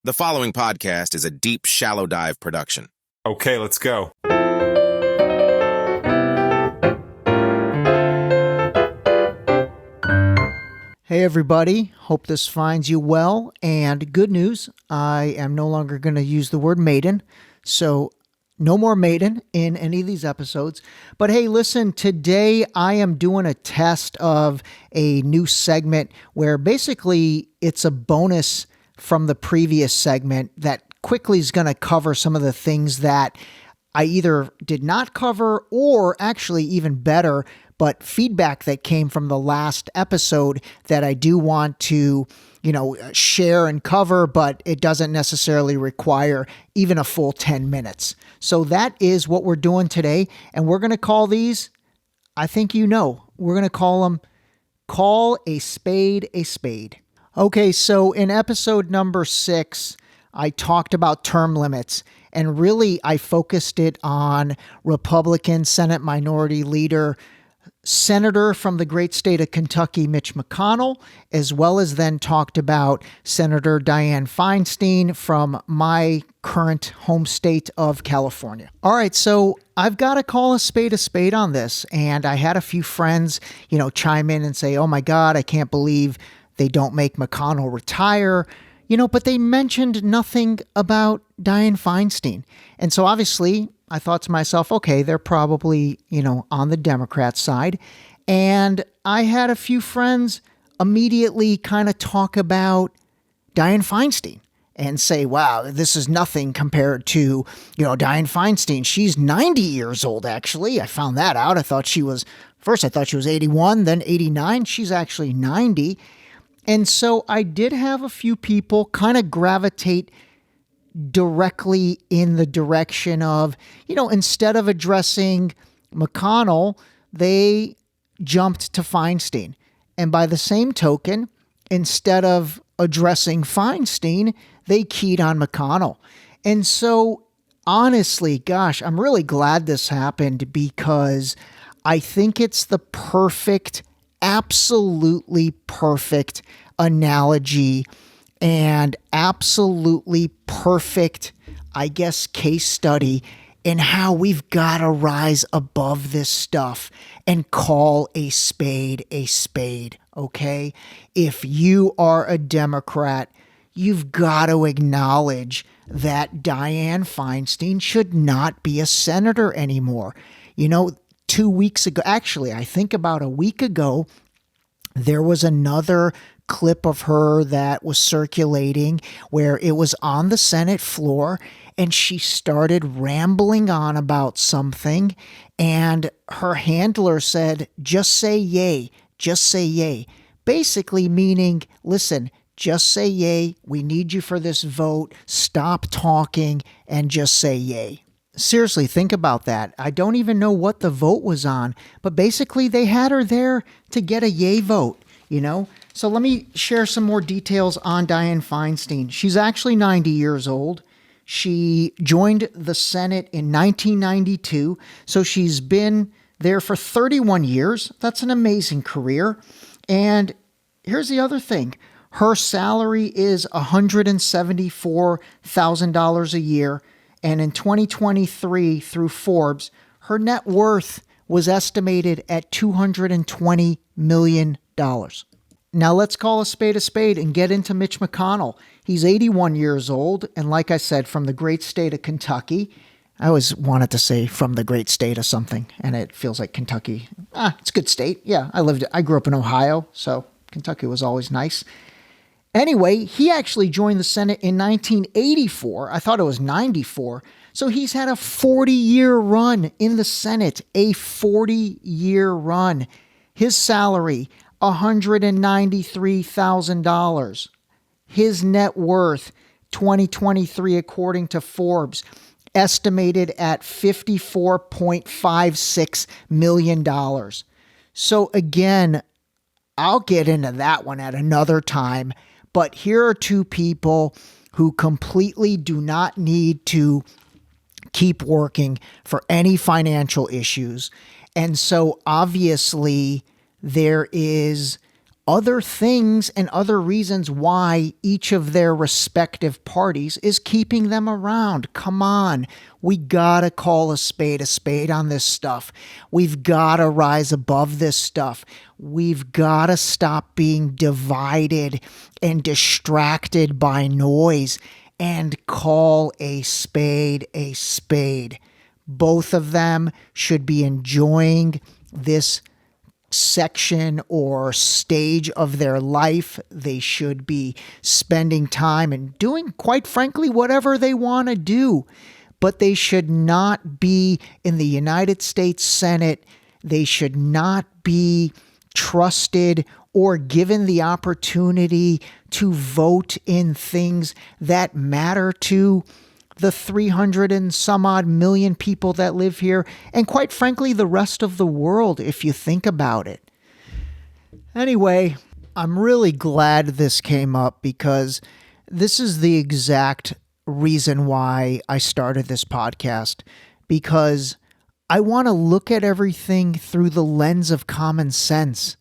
The following podcast is a deep, shallow dive production. Okay, let's go. Hey everybody, hope this finds you well, and good news, I am no longer going to use the word maiden, so no more maiden in any of these episodes. But hey, listen, today I am doing a test of a new segment where basically it's a bonus from the previous segment that quickly is going to cover some of the things that I either did not cover or actually even better, but feedback that came from the last episode that I do want to, share and cover, but it doesn't necessarily require even a full 10 minutes. So that is what we're doing today. And we're going to call these, I think we're going to call them Call a Spade a Spade. Okay, so in episode number 6, I talked about term limits, and really I focused it on Republican Senate Minority Leader, Senator from the great state of Kentucky, Mitch McConnell, as well as then talked about Senator Dianne Feinstein from my current home state of California. All right, so I've got to call a spade on this, and I had a few friends, chime in and say, oh my God, I can't believe they don't make McConnell retire, but they mentioned nothing about Dianne Feinstein. And so obviously I thought to myself, okay, they're probably, on the Democrat side. And I had a few friends immediately kind of talk about Dianne Feinstein and say, wow, this is nothing compared to, Dianne Feinstein. She's 90 years old, actually. I found that out. I thought she was 81, then 89. She's actually 90. And so I did have a few people kind of gravitate directly in the direction of, instead of addressing McConnell, they jumped to Feinstein. And by the same token, instead of addressing Feinstein, they keyed on McConnell. And so honestly, gosh, I'm really glad this happened because I think it's the perfect, absolutely perfect analogy and absolutely perfect, case study in how we've got to rise above this stuff and call a spade, okay? If you are a Democrat, you've got to acknowledge that Dianne Feinstein should not be a senator anymore. 2 weeks ago, actually, I think about a week ago, there was another clip of her that was circulating where it was on the Senate floor and she started rambling on about something and her handler said, just say yay, basically meaning, listen, just say yay, we need you for this vote, stop talking and just say yay. Seriously, think about that. I don't even know what the vote was on, but basically they had her there to get a yay vote, So let me share some more details on Dianne Feinstein. She's actually 90 years old. She joined the Senate in 1992, so she's been there for 31 years. That's an amazing career. And here's the other thing. Her salary is $174,000 a year. And in 2023, through Forbes, her net worth was estimated at $220 million. Now let's call a spade and get into Mitch McConnell. He's 81 years old, and like I said, from the great state of Kentucky. I always wanted to say from the great state of something, and it feels like Kentucky. It's a good state. Yeah, I grew up in Ohio, so Kentucky was always nice. Anyway, he actually joined the Senate in 1984. I thought it was 94. So he's had a 40-year run in the Senate, a 40-year run. His salary, $193,000. His net worth, 2023, according to Forbes, estimated at $54.56 million. So again, I'll get into that one at another time. But here are two people who completely do not need to keep working for any financial issues. And so obviously there is other things and other reasons why each of their respective parties is keeping them around. Come on. We gotta call a spade on this stuff. We've gotta rise above this stuff. We've gotta stop being divided and distracted by noise and call a spade a spade. Both of them should be enjoying this section or stage of their life. They should be spending time and doing, quite frankly, whatever they want to do. But they should not be in the United States Senate. They should not be trusted or given the opportunity to vote in things that matter to the 300 and some odd million people that live here, and quite frankly, the rest of the world, if you think about it. Anyway, I'm really glad this came up because this is the exact reason why I started this podcast, because I want to look at everything through the lens of common sense.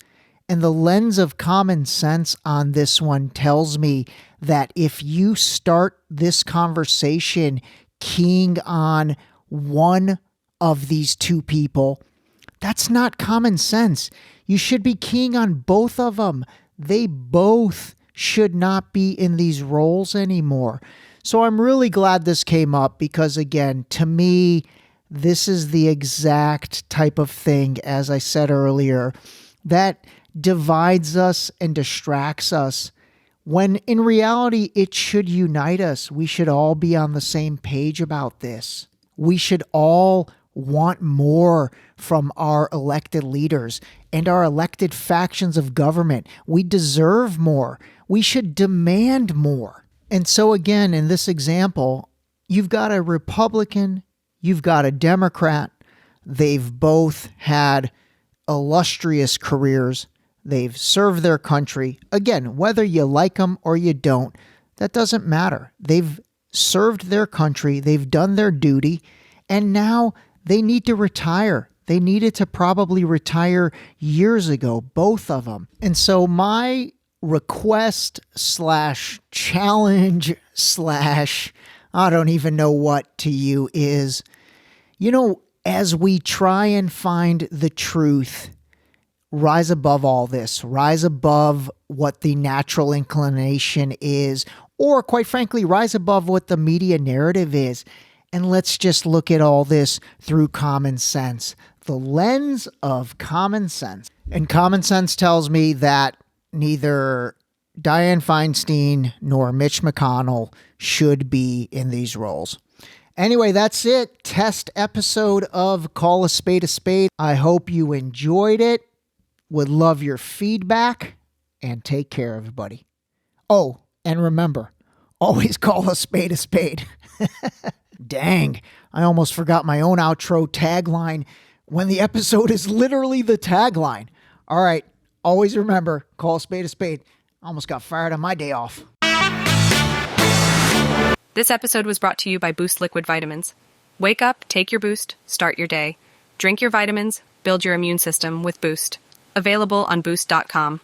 And the lens of common sense on this one tells me that if you start this conversation keying on one of these two people, that's not common sense. You should be keying on both of them. They both should not be in these roles anymore. So I'm really glad this came up because, again, to me, this is the exact type of thing, as I said earlier, that divides us and distracts us when in reality it should unite us. We should all be on the same page about this. We should all want more from our elected leaders and our elected factions of government. We deserve more. We should demand more. And so again, in this example, you've got a Republican, you've got a Democrat. They've both had illustrious careers. They've served their country. Again, whether you like them or you don't, that doesn't matter. They've served their country. They've done their duty. And now they need to retire. They needed to probably retire years ago, both of them. And so my request / challenge / I don't even know what to you is, as we try and find the truth, rise above all this, rise above what the natural inclination is, or quite frankly, rise above what the media narrative is. And let's just look at all this through common sense, the lens of common sense. And common sense tells me that neither Dianne Feinstein nor Mitch McConnell should be in these roles. Anyway, that's it. Test episode of Call a Spade a Spade. I hope you enjoyed it. Would love your feedback, and take care, everybody. Oh, and remember, always call a spade a spade. Dang, I almost forgot my own outro tagline when the episode is literally the tagline. All right, always remember, call a spade a spade. Almost got fired on my day off. This episode was brought to you by Boost Liquid Vitamins. Wake up, take your Boost, start your day. Drink your vitamins, build your immune system with Boost. Available on Boost.com.